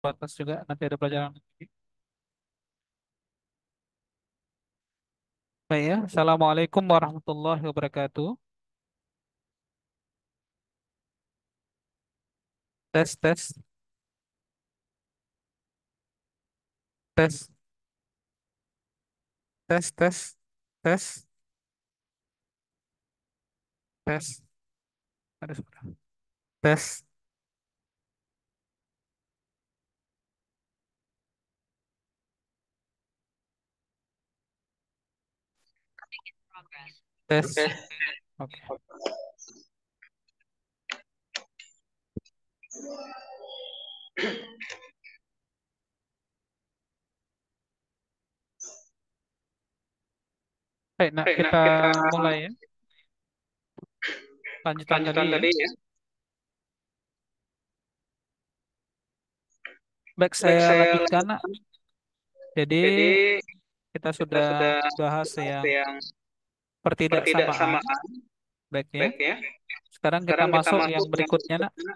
batas juga nanti ada pelajaran lagi. Baik ya. Assalamualaikum warahmatullahi wabarakatuh. Tes tes tes tes tes tes tes. Ada suara. Tes tes. Oke. Baik, nak Oke, nah kita kita mulai ya. Lanjutan tadi lanjutan ya. tadi ya. Baik, Baik, saya saya lanjutkan nak. lanjutkan. Jadi Jadi kita kita sudah sudah bahas bahas yang yang pertidaksamaan. pertidaksamaan, Baik ya. baik ya. Sekarang kita Sekarang kita masuk yang masuk yang berikutnya nak, berikutnya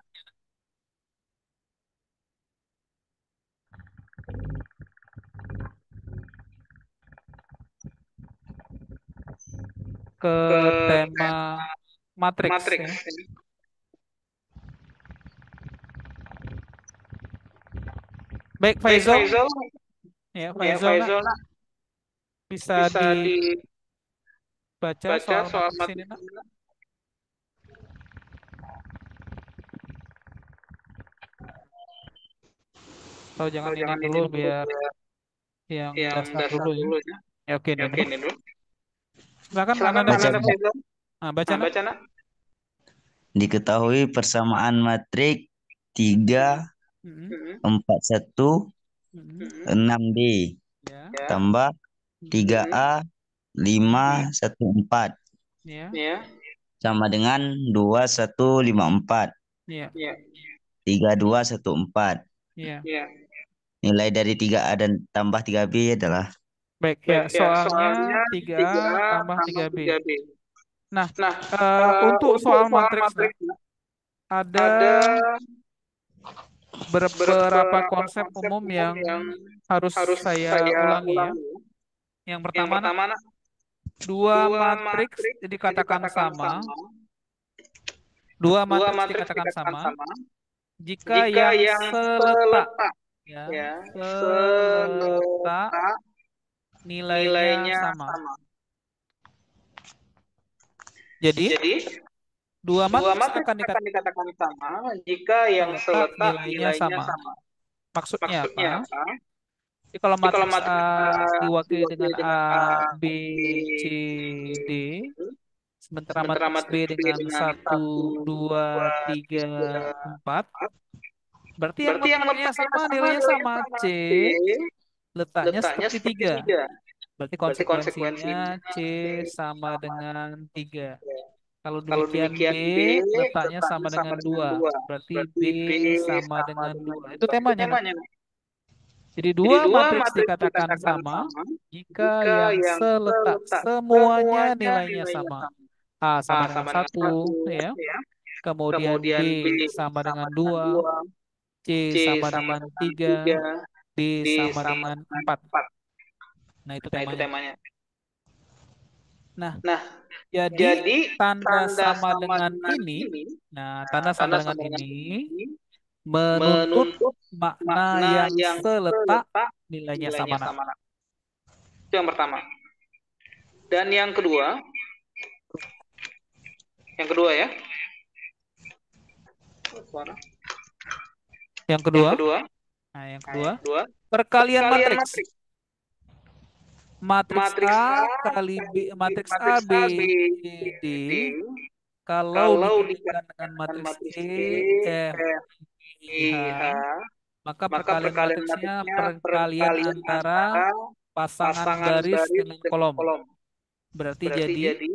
ke ke tema matriks ya. matriks. Baik Baik Faizal, Faizal, ya ya Faizal nak Faizal, nah, bisa bisa dibaca dibaca soal soal matriks ini nak. matriks. Atau jangan Atau ini jangan dulu ini dulu biar biar yang yang dasar dasar dulu ya. dulu ya. Ya oke Ya, ini oke dulu. ini dulu. Silakan Silakan Ananda Baca Faizal. Ananda Faizal. Nah, baca Nah, nak. baca nak. Diketahui persamaan matrik 3, Mm-mm, Mm-mm. 4, 1, mm-mm, Mm-mm. 6D ya. Ya. tambah Mm-mm, 3A, Mm-mm. 5, 1, 4 ya. Ya. sama dengan 2, 1, 5, 4, Ya. Ya. 3, 2, 1, 4. Ya. Ya. Nilai dari 3A dan tambah 3B adalah Baik ya, Baik ya, soalnya soalnya 3A 3A tambah tambah 3B. 3B. Nah, Nah, untuk untuk soal soal matriks nak, matrik ada ada beberapa beberapa konsep konsep umum umum yang yang harus harus saya saya ulangi ya. ulangi. Yang Yang pertama nak, pertama, nah, dua dua matriks matrik dikatakan dikatakan sama. sama. Dua Dua matriks matriks dikatakan dikatakan sama sama jika jika yang yang seletak seletak, ya, ya, seletak seletak nilainya nilainya sama. sama. Jadi, Jadi, dua dua matriks matrik akan akan dikatakan sama jika yang seletak seletak nilainya nilainya sama. sama. Maksudnya apa? Maksudnya apa? Jadi kalau Jadi kalau matriks A matriks A diwakili dengan diwakili A, dengan A, B, B, C, C, D, sementara sementara matriks B matriks B dengan dengan satu, satu, dua, dua, tiga, tiga, empat, berarti yang berarti yang letaknya letaknya sama, sama, nilainya nilainya sama. sama. C C, letaknya letaknya seperti seperti tiga. tiga. Berarti Berarti konsekuensinya konsekuensinya C C sama sama dengan tiga. tiga. Kalau Kalau demikian B demikian B, letaknya letaknya sama sama dengan dengan dua. dua. Berarti B Berarti B sama sama dengan dengan dua. Itu dua. Itu temanya nak. temanya. Jadi Jadi dua dua matriks matriks dikatakan dikatakan sama sama jika jika yang yang seletak seletak semuanya semuanya nilainya nilainya sama. sama. A A sama dengan sama dengan satu, satu, ya. ya. Kemudian B Kemudian B sama sama dengan dengan dua, dua, C C sama sama dengan dengan tiga, tiga, D D sama sama dengan dengan empat. empat. Nah itu Nah itu temanya. temanya. Nah, Nah, jadi jadi tanda tanda sama sama dengan dengan ini, ini, nah nah, tanda sama tanda dengan sama dengan ini ini menuntut menuntut makna makna yang yang seletak seletak nilainya sama nilainya nak. sama. Itu yang pertama. Dan yang kedua ya. Yang Yang kedua, kedua, nah yang nah kedua, yang kedua, perkalian perkalian matriks. matriks. Matriks Matriks A A kali B, kali matriks A, matriks B, A, B, C, C, D, D, kalau kalau digabungkan dengan digabungkan dengan matriks matriks E, E, F, F, I, H, I, H, maka maka perkalian perkalian matriksnya matriksnya perkalian perkalian antara antara pasangan pasangan baris baris dengan dengan kolom. kolom. Berarti Berarti jadi jadi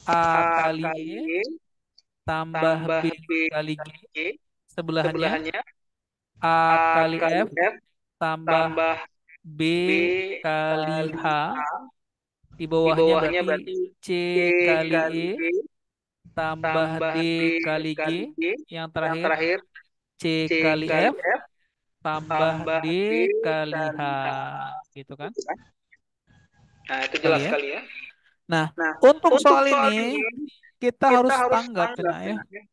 A A kali kali E E tambah B tambah B kali G, kali G, sebelahannya sebelahnya A A kali kali F F tambah tambah B B kali kali H, A, di di bawahnya bawahnya berarti berarti C C kali E kali E tambah D tambah D kali G, kali G, yang yang terakhir terakhir C C kali kali F F tambah tambah D D kali H. kali H. Gitu kan? Gitu kan? Nah, itu Kali jelas ya. sekali ya. Nah, Nah, untuk untuk soal soal ini ini kita kita harus harus tanggap tanggap ya. ya.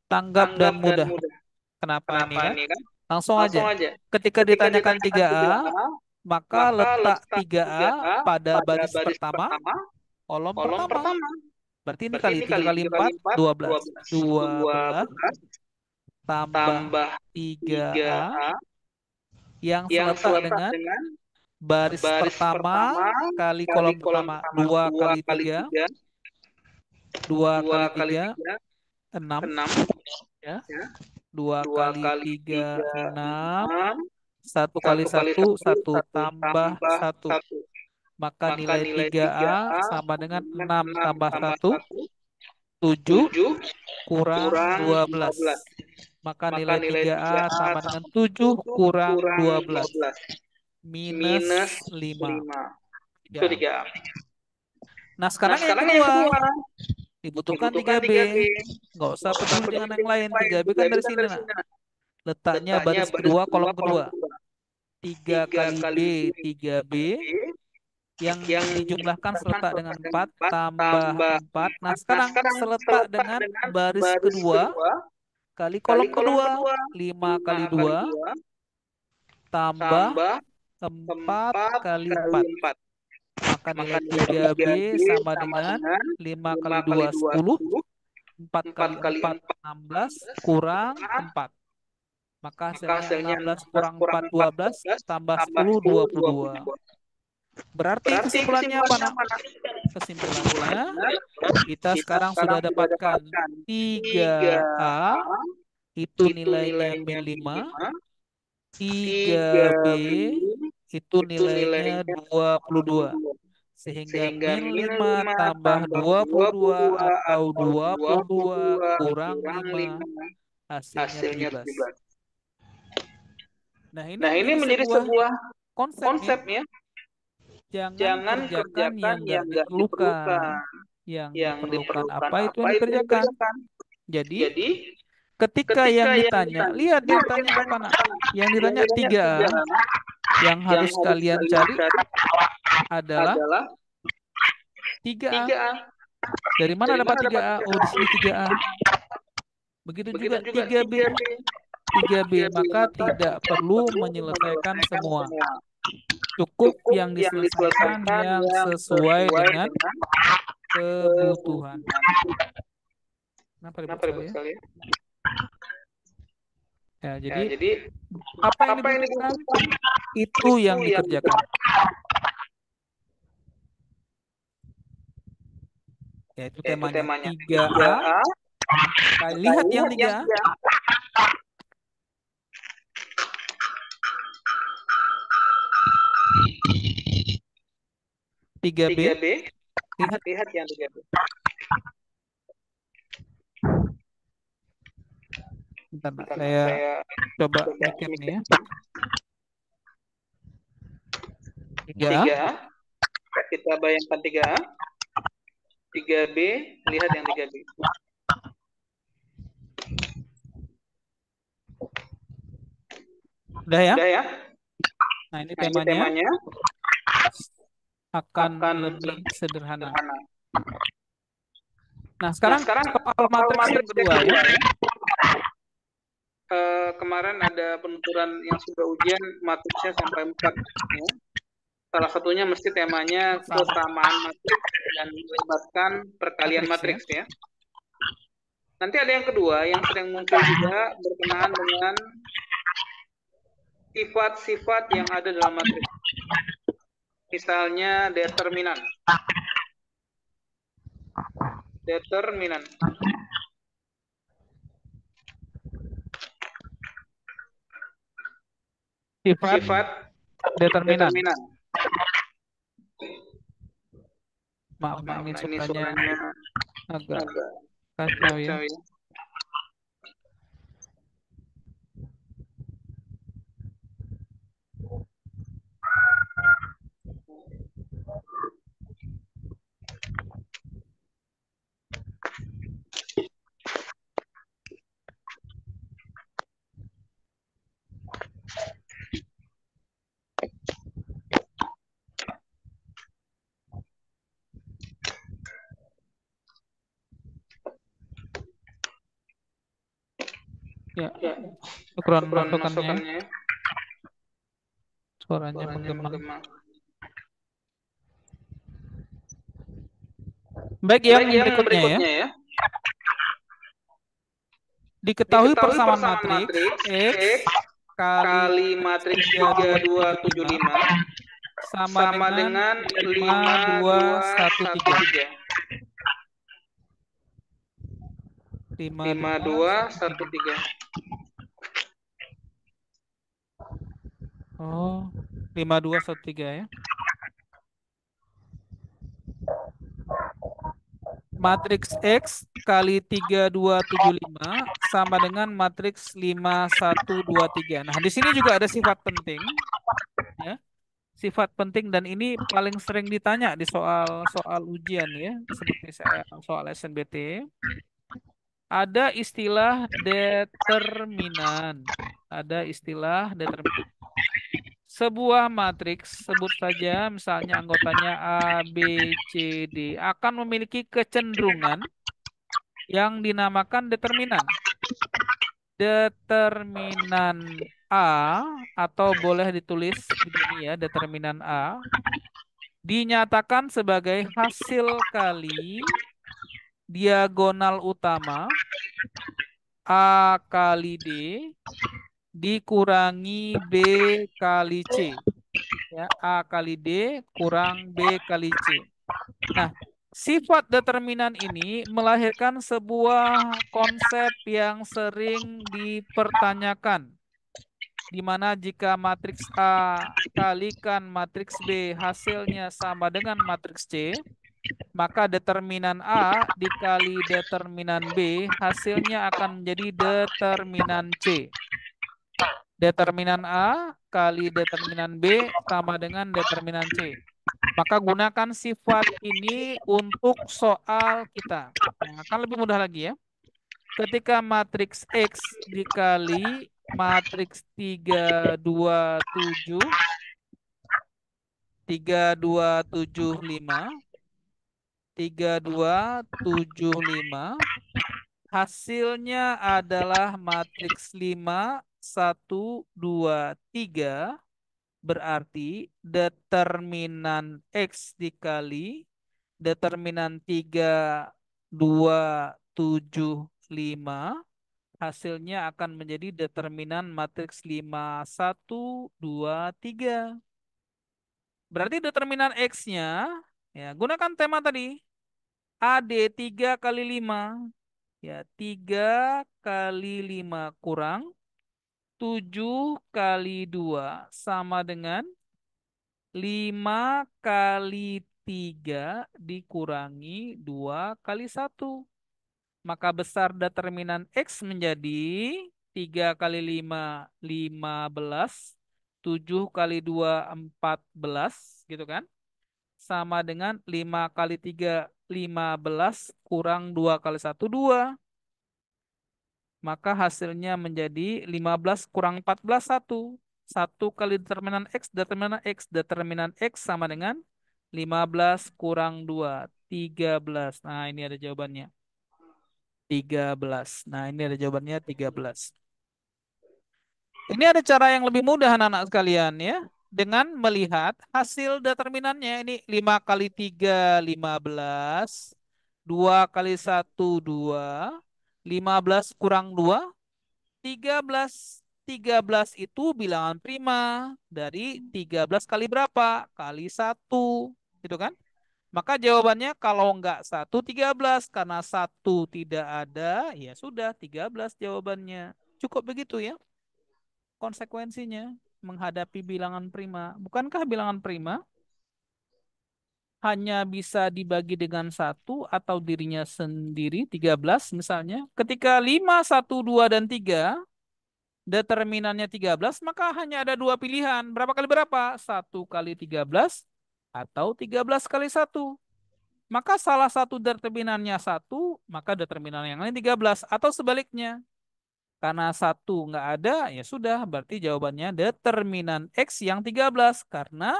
Tanggap dan Tanggap dan mudah. mudah. Kenapa ini Kenapa kan? ini kan? Langsung Langsung aja. aja. Ketika Ketika ditanyakan ditanyakan 3A, 3A, maka maka letak letak 3A 3A pada pada baris baris pertama, pertama, kolom kolom pertama. pertama. Berarti ini Berarti kali ini 3 kali kali 3 kali 4, 4, 12. 12. 12 12 tambah tambah 3A 3A yang yang seletak seletak dengan dengan baris baris pertama pertama kali kali kolom kolom pertama. pertama 2 2 kali kali 3, 3, 2 2 kali kali 3, 3, 6 6 ya. ya. 2 2 kali kali 3, 3, 6. 6. 1 kali 1 kali 1, 1, 1 1 tambah tambah 1. 1. Maka Maka nilai nilai 3A 3A sama dengan dengan 6 6 tambah tambah 1, 1, 7 7 kurang kurang 12. 12. Maka Maka nilai nilai 3A 3A sama sama dengan 7 7 kurang kurang 12. 12. Minus Minus 5. 5. Itu Ya. 3A. Nah, Nah, sekarang yang sekarang yang kedua. kedua, Dibutuhkan dibutuhkan 3B. 3B. Nggak usah Nggak usah peduli dengan peduli yang dengan lain. yang lain. 3B kan 3B dari kan sini, dari nah. sini. Nah. Letaknya Letaknya baris baris kedua, kedua, kolom kolom kedua. kedua. 3 3 kali B, kali 3B. Yang yang dijumlahkan seletak dengan 4 tambah tambah 4. Nah, 4. Nah, sekarang sekarang seletak seletak dengan dengan baris baris kedua kedua kali kali kolom kolom kedua. kedua. 5 kali 5 kali 2 2 tambah tambah 4 4 kali kali 4. 4. Maka Maka nilai nilai 3B 3B sama sama dengan dengan 5 5 kali kali 2, 2, 10. 10. 4 kali 4 kali 4, 4, 16. 16. Kurang Kurang. 4. Maka Maka hasilnya hasilnya 16 16 kurang 4, kurang 4, 12. 12. Tambah Tambah 10, 10, 22. 22. Berarti Berarti kesimpulannya apa, kesimpulannya nak? apa? Kesimpulannya, kita Kita sekarang sekarang sudah sudah dapatkan dapatkan 3A 3A itu itu nilainya nilainya min 5, 5, 3B 3B itu itu nilainya nilainya 22. 22. Sehingga Sehingga min min 5 5 tambah tambah 22 22 atau atau 22 22 kurang kurang 5 5 hasilnya hasilnya 17. 17. Nah, ini Nah, ini menjadi menjadi sebuah sebuah konsep ya. konsep ya. Jangan Jangan kerjakan kerjakan yang yang nggak nggak diperlukan. diperlukan. Yang Yang diperlukan diperlukan apa itu apa yang itu yang dikerjakan. dikerjakan. Jadi, Jadi, ketika ketika yang yang ditanya, ditanya, lihat yang lihat yang ditanya apa, ditanya nak? apa? Yang Yang ditanya ditanya 3A, 3 yang yang harus harus kalian kalian cari cari adalah adalah 3A. 3A. Dari mana Dari dapat mana dapat 3A? 3A? Oh, di sini 3A. Begitu Begitu juga juga 3B. 3B. 3B, 3B maka maka tidak perlu perlu menyelesaikan menyelesaikan semua. semua. Cukup Cukup yang yang diselesaikan diselesaikan yang yang sesuai sesuai dengan dengan kebutuhan. kebutuhan. Kenapa ribut Kenapa ribut sekali ya? sekali? Ya, Ya, jadi jadi apa yang apa yang dibutuhkan dibutuhkan itu yang yang dikerjakan. Ya, itu yaitu temanya. temanya 3A. 3A. Lihat yang Lihat 3A. yang 3B. 3B. Lihat. Lihat yang 3B. Bentar, Nak. Bentar, Saya coba coba mikir nih ya. 3A. 3A. Kita bayangkan 3A. 3B. Lihat yang 3B. Udah ya? Udah ya? Nah, ini Nah, ini temanya akan akan lebih sederhana. sederhana. Nah, sekarang soal matriks yang kedua ya. Kemarin ada penuturan yang sudah ujian matriksnya sampai 4 ya. Salah satunya mesti temanya kesamaan matriks dan melibatkan perkalian matriks ya. Nanti ada yang kedua yang sering muncul juga berkenaan dengan sifat-sifat yang ada dalam matriks. Misalnya determinan. Determinan. Sifat determinan. Maaf, ini suaranya agak kacau ya. Ya, Ya, ukuran ukuran masukannya ya. masukannya ya. Suaranya Suaranya menggema. menggema. Baik, yang Baik, yang berikutnya ya. berikutnya ya. Diketahui Diketahui persamaan persamaan matriks matriks X X kali kali matriks 3275 3275 sama sama dengan dengan 5213. 5213. 5213. Oh, 5213 ya. Matriks X kali 3275 sama dengan matriks 5123. Nah, di sini juga ada sifat penting ya. Sifat penting dan ini paling sering ditanya di soal ujian ya, seperti saya soal SNBT. Ada istilah determinan. Ada istilah determinan. Sebuah matriks, sebut saja misalnya anggotanya A, B, C, D, akan memiliki kecenderungan yang dinamakan determinan. Determinan A, atau boleh ditulis begini ya, determinan A, dinyatakan sebagai hasil kali diagonal utama A kali D dikurangi B kali C. Ya, A kali D kurang B kali C. Nah, sifat determinan ini melahirkan sebuah konsep yang sering dipertanyakan, di mana jika matriks A kalikan matriks B hasilnya sama dengan matriks C, maka determinan A dikali determinan B hasilnya akan menjadi determinan C. Determinan A kali determinan B sama dengan determinan C. Maka gunakan sifat ini untuk soal kita. Nah, akan lebih mudah lagi ya. Ketika matriks X dikali matriks 327, 3275, 3275, hasilnya adalah matriks 5123, berarti determinan X dikali determinan 3275 hasilnya akan menjadi determinan matriks 5123. Berarti determinan X-nya, ya, gunakan tema tadi. AD 3 kali 5. Ya, 3 kali 5 kurang 7 kali 2 sama dengan 5 kali 3 dikurangi 2 kali 1. Maka besar determinan X menjadi 3 kali 5, 15. 7 kali 2, 14. Gitu kan? Sama dengan 5 kali 3, 15. Kurang 2 kali 1, 2. Maka hasilnya menjadi 15 kurang 14, 1. 1 kali determinan X sama dengan 15 kurang 2, 13. Nah, ini ada jawabannya. 13. Nah, ini ada jawabannya 13. Ini ada cara yang lebih mudah anak-anak sekalian ya. Dengan melihat hasil determinannya. Ini 5 kali 3, 15. 2 kali 1, 2. 15 kurang 2, 13. 13 itu bilangan prima. Dari 13 kali berapa? Kali 1. Gitu kan? Maka jawabannya kalau enggak 1, 13. Karena 1 tidak ada, ya sudah 13 jawabannya. Cukup begitu ya konsekuensinya menghadapi bilangan prima. Bukankah bilangan prima hanya bisa dibagi dengan 1 atau dirinya sendiri 13 misalnya? Ketika 5, 1, 2, dan 3 determinannya 13, maka hanya ada dua pilihan. Berapa kali berapa? 1 kali 13 atau 13 kali 1. Maka salah satu determinannya 1, maka determinan yang lain 13. Atau sebaliknya. Karena 1 nggak ada, ya sudah. Berarti jawabannya determinan X yang 13. Karena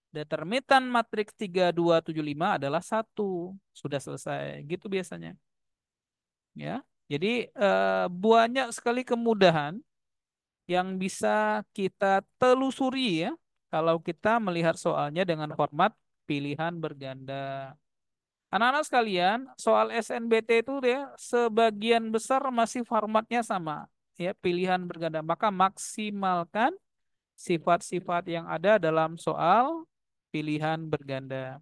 determinan matriks 3275 adalah 1. Sudah selesai. Gitu biasanya. Ya. Jadi banyak sekali kemudahan yang bisa kita telusuri ya kalau kita melihat soalnya dengan format pilihan berganda. Anak-anak sekalian, soal SNBT itu ya sebagian besar masih formatnya sama ya pilihan berganda. Maka maksimalkan sifat-sifat yang ada dalam soal pilihan berganda.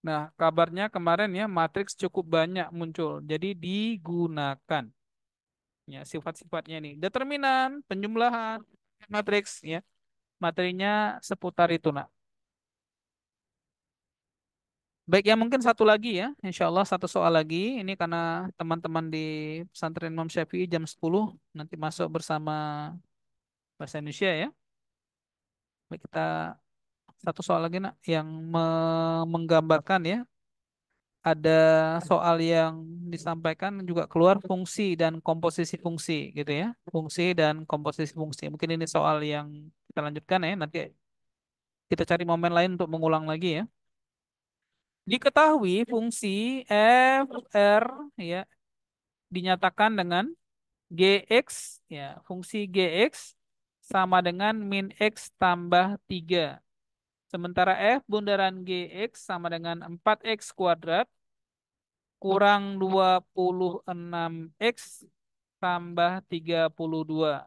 Nah, kabarnya kemarin ya matriks cukup banyak muncul. Jadi digunakan ya sifat-sifatnya nih. Determinan, penjumlahan, matriks ya. Materinya seputar itu, nak. Baik ya mungkin satu lagi ya. Insya Allah satu soal lagi. Ini karena teman-teman di pesantren Imam Syafi'i jam 10 nanti masuk bersama bahasa Indonesia ya. Baik kita satu soal lagi nak yang menggambarkan ya ada soal yang disampaikan juga keluar fungsi dan komposisi fungsi gitu ya. Fungsi dan komposisi fungsi. Mungkin ini soal yang kita lanjutkan ya. Nanti kita cari momen lain untuk mengulang lagi ya. Diketahui fungsi f, r ya dinyatakan dengan gx ya. Fungsi gx sama dengan min x tambah 3. Sementara f bundaran gx sama dengan 4x kuadrat kurang 26x tambah 32.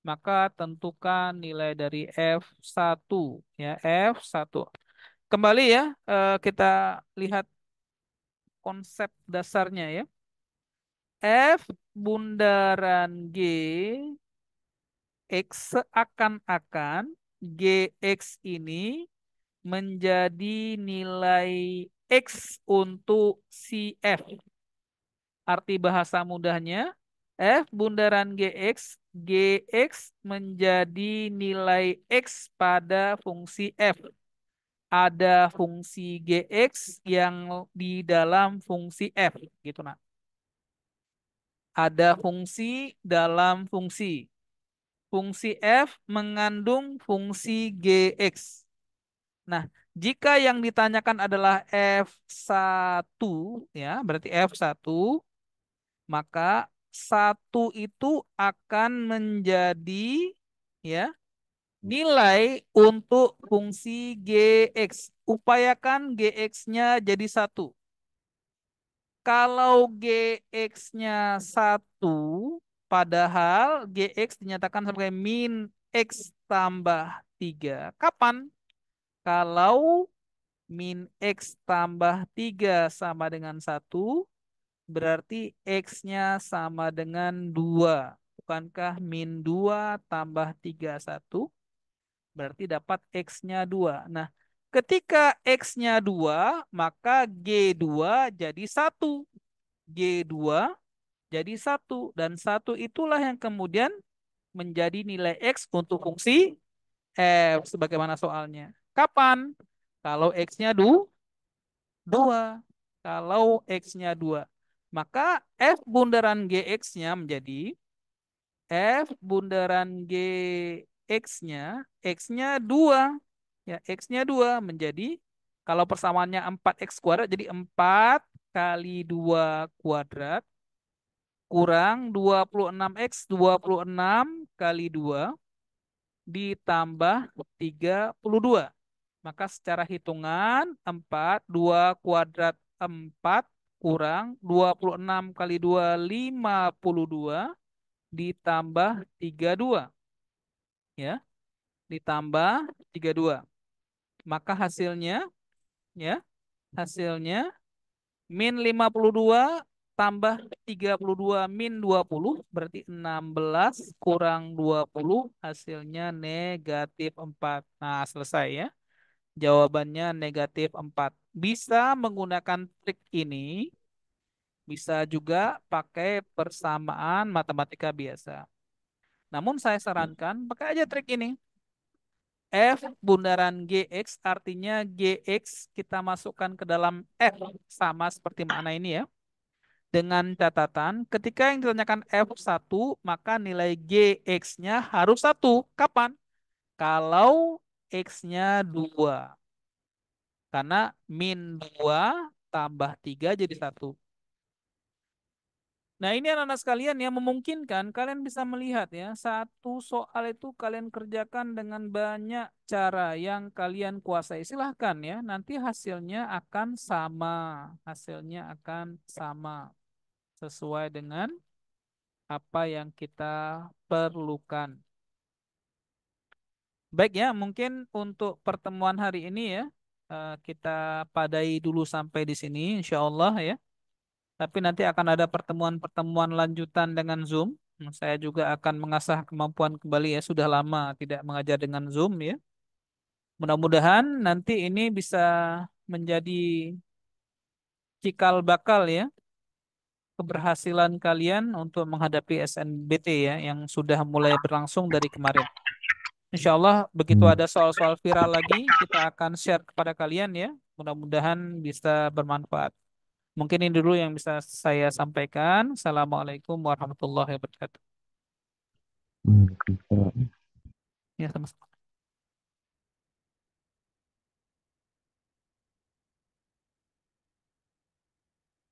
Maka tentukan nilai dari F1 ya, F1. Kembali ya, kita lihat konsep dasarnya ya. F bundaran G X seakan-akan GX ini menjadi nilai X untuk si F. Arti bahasa mudahnya, F bundaran GX, GX menjadi nilai X pada fungsi F. Ada fungsi GX yang di dalam fungsi F. Gitu, nah. Ada fungsi dalam fungsi. Fungsi F mengandung fungsi GX. Nah, jika yang ditanyakan adalah F1, ya, berarti F1, maka satu itu akan menjadi ya nilai untuk fungsi GX. Upayakan GX-nya jadi satu. Kalau GX-nya satu, padahal GX dinyatakan sebagai min X tambah 3. Kapan? Kalau min X tambah 3 sama dengan satu, berarti X-nya sama dengan 2. Bukankah min 2 tambah 3 1? Berarti dapat X-nya 2. Nah, ketika X-nya 2, maka G2 jadi 1. G2 jadi 1. Dan 1 itulah yang kemudian menjadi nilai X untuk fungsi F. Sebagaimana soalnya. Kapan? Kalau X-nya 2. Kalau X-nya 2. Maka F bundaran GX-nya menjadi F bundaran GX-nya, X-nya 2. Ya, X-nya 2 menjadi, kalau persamaannya 4X kuadrat, jadi 4 kali 2 kuadrat kurang 26X, 26 kali 2 ditambah 32. Maka secara hitungan 4, 2 kuadrat 4 kurang 26 kali 2, 52 ditambah 32. Ya, ditambah 32. Maka hasilnya ya, hasilnya min 52 tambah 32 min 20 berarti 16 kurang 20 hasilnya negatif 4. Nah, selesai ya. Jawabannya negatif 4. Bisa menggunakan trik ini, bisa juga pakai persamaan matematika biasa. Namun saya sarankan pakai aja trik ini. F bundaran GX artinya GX kita masukkan ke dalam F sama seperti makna ini ya. Dengan catatan ketika yang ditanyakan F1 maka nilai GX-nya harus 1. Kapan? Kalau X-nya 2. Karena min 2 tambah 3 jadi 1. Nah, ini anak-anak sekalian yang memungkinkan kalian bisa melihat ya, satu soal itu kalian kerjakan dengan banyak cara yang kalian kuasai. Silahkan ya, nanti hasilnya akan sama. Hasilnya akan sama sesuai dengan apa yang kita perlukan. Baik ya, mungkin untuk pertemuan hari ini ya, kita padai dulu sampai di sini, insya Allah ya. Tapi nanti akan ada pertemuan-pertemuan lanjutan dengan Zoom. Saya juga akan mengasah kemampuan kembali ya. Sudah lama tidak mengajar dengan Zoom ya. Mudah-mudahan nanti ini bisa menjadi cikal bakal ya keberhasilan kalian untuk menghadapi SNBT ya yang sudah mulai berlangsung dari kemarin. Insya Allah begitu ada soal-soal viral lagi kita akan share kepada kalian ya. Mudah-mudahan bisa bermanfaat. Mungkin ini dulu yang bisa saya sampaikan. Assalamualaikum warahmatullahi wabarakatuh. Hmm. Ya, sama-sama.